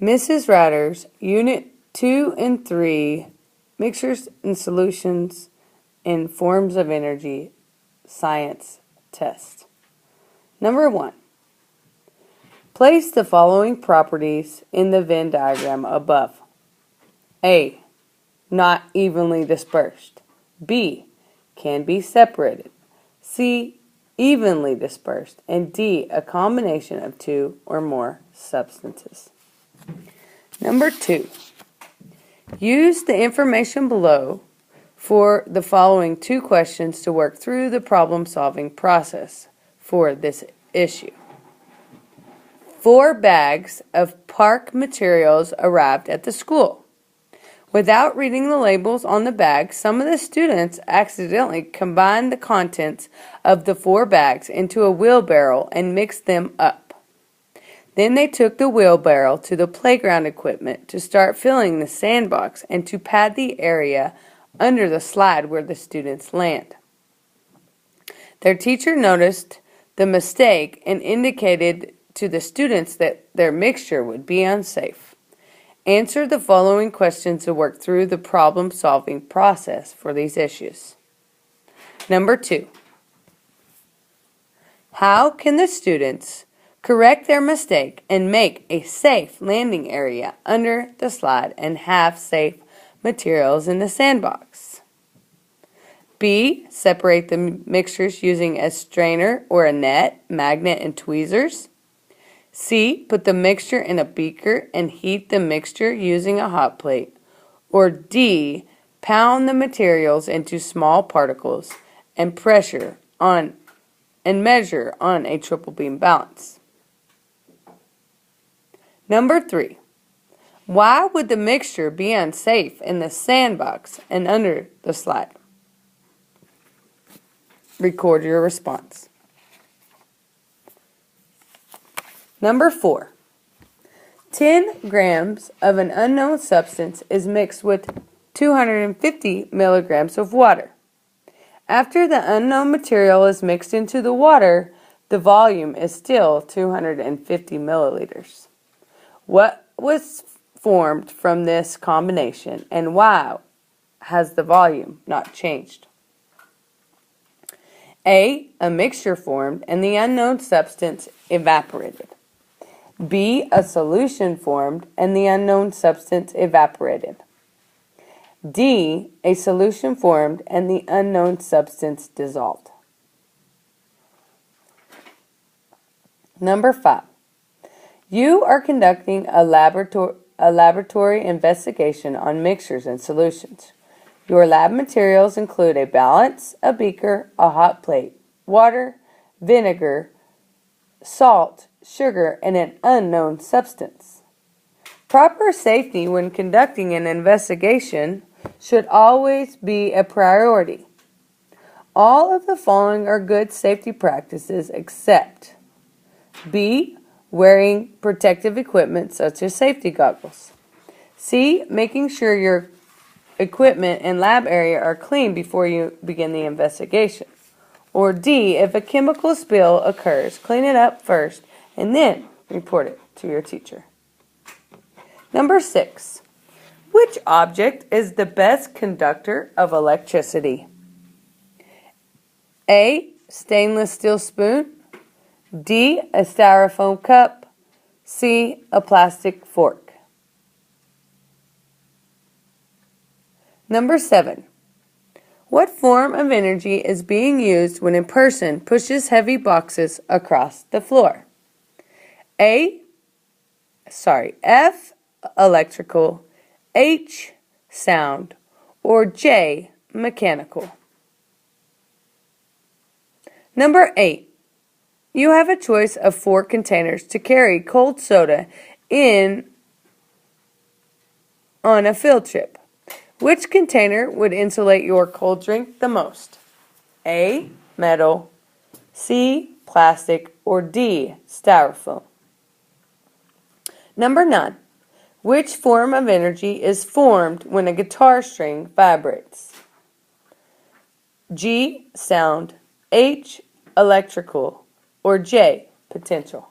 Mrs. Ratter's Unit 2 and 3 Mixtures and Solutions in Forms of Energy Science Test. Number 1. Place the following properties in the Venn diagram above. A. Not evenly dispersed. B. Can be separated. C. Evenly dispersed. And D. A combination of two or more substances. Number 2. Use the information below for the following two questions to work through the problem-solving process for this issue. 4 bags of park materials arrived at the school. Without reading the labels on the bags, some of the students accidentally combined the contents of the 4 bags into a wheelbarrow and mixed them up. Then they took the wheelbarrow to the playground equipment to start filling the sandbox and to pad the area under the slide where the students land. Their teacher noticed the mistake and indicated to the students that their mixture would be unsafe. Answer the following questions to work through the problem-solving process for these issues. Number 2. How can the students correct their mistake and make a safe landing area under the slide and have safe materials in the sandbox? B. Separate the mixtures using a strainer or a net, magnet, and tweezers. C. Put the mixture in a beaker and heat the mixture using a hot plate. Or D. Pound the materials into small particles and measure on a triple beam balance. Number 3. Why would the mixture be unsafe in the sandbox and under the slide? Record your response. Number 4. 10 grams of an unknown substance is mixed with 250 milligrams of water. After the unknown material is mixed into the water, the volume is still 250 milliliters. What was formed from this combination and why has the volume not changed? A. A mixture formed and the unknown substance evaporated. B. A solution formed and the unknown substance evaporated. D. A solution formed and the unknown substance dissolved. Number 5. You are conducting a laboratory investigation on mixtures and solutions. Your lab materials include a balance, a beaker, a hot plate, water, vinegar, salt, sugar, and an unknown substance. Proper safety when conducting an investigation should always be a priority. All of the following are good safety practices except B. Wearing protective equipment such as safety goggles. C. Making sure your equipment and lab area are clean before you begin the investigation. Or D. If a chemical spill occurs, clean it up first and then report it to your teacher. Number 6. Which object is the best conductor of electricity? A. Stainless steel spoon. D. A styrofoam cup. C. A plastic fork. Number 7. What form of energy is being used when a person pushes heavy boxes across the floor? F. Electrical. H. Sound. Or J. Mechanical. Number 8. You have a choice of 4 containers to carry cold soda in on a field trip. Which container would insulate your cold drink the most? A. Metal. C. Plastic. Or D. Styrofoam. Number 9. Which form of energy is formed when a guitar string vibrates? G. Sound. H. Electrical. Or J. Potential.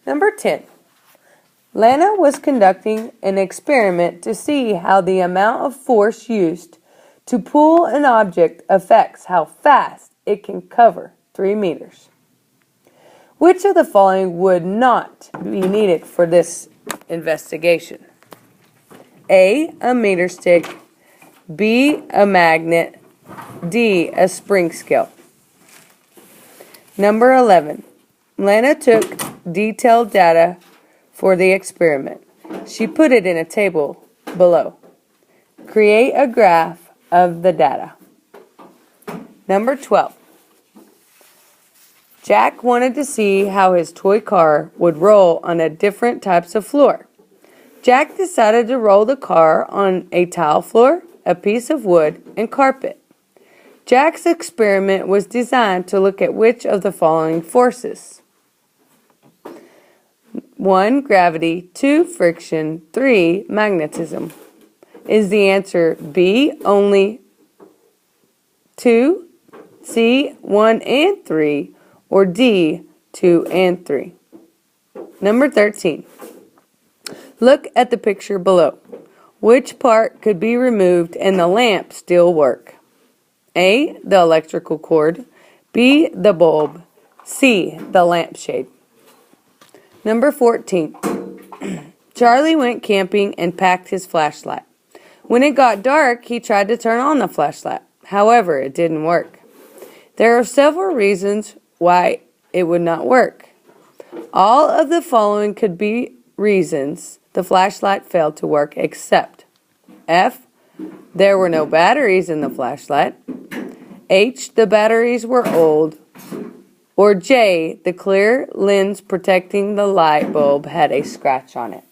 Number 10. Lana was conducting an experiment to see how the amount of force used to pull an object affects how fast it can cover 3 meters. Which of the following would not be needed for this investigation? A meter stick, B, a magnet, D, a spring scale. Number 11. Lana took detailed data for the experiment. She put it in a table below. Create a graph of the data. Number 12. Jack wanted to see how his toy car would roll on a different types of floor. Jack decided to roll the car on a tile floor, a piece of wood, and carpet. Jack's experiment was designed to look at which of the following forces. 1. Gravity. 2. Friction. 3. Magnetism. Is the answer B, only 2, C, 1 and 3, or D, 2 and 3? Number 13. Look at the picture below. Which part could be removed and the lamp still work? A, the electrical cord, B, the bulb, C, the lampshade. Number 14. Charlie went camping and packed his flashlight. When it got dark, he tried to turn on the flashlight. However, it didn't work. There are several reasons why it would not work. All of the following could be reasons the flashlight failed to work except F, there were no batteries in the flashlight, H, the batteries were old, or J, the clear lens protecting the light bulb had a scratch on it.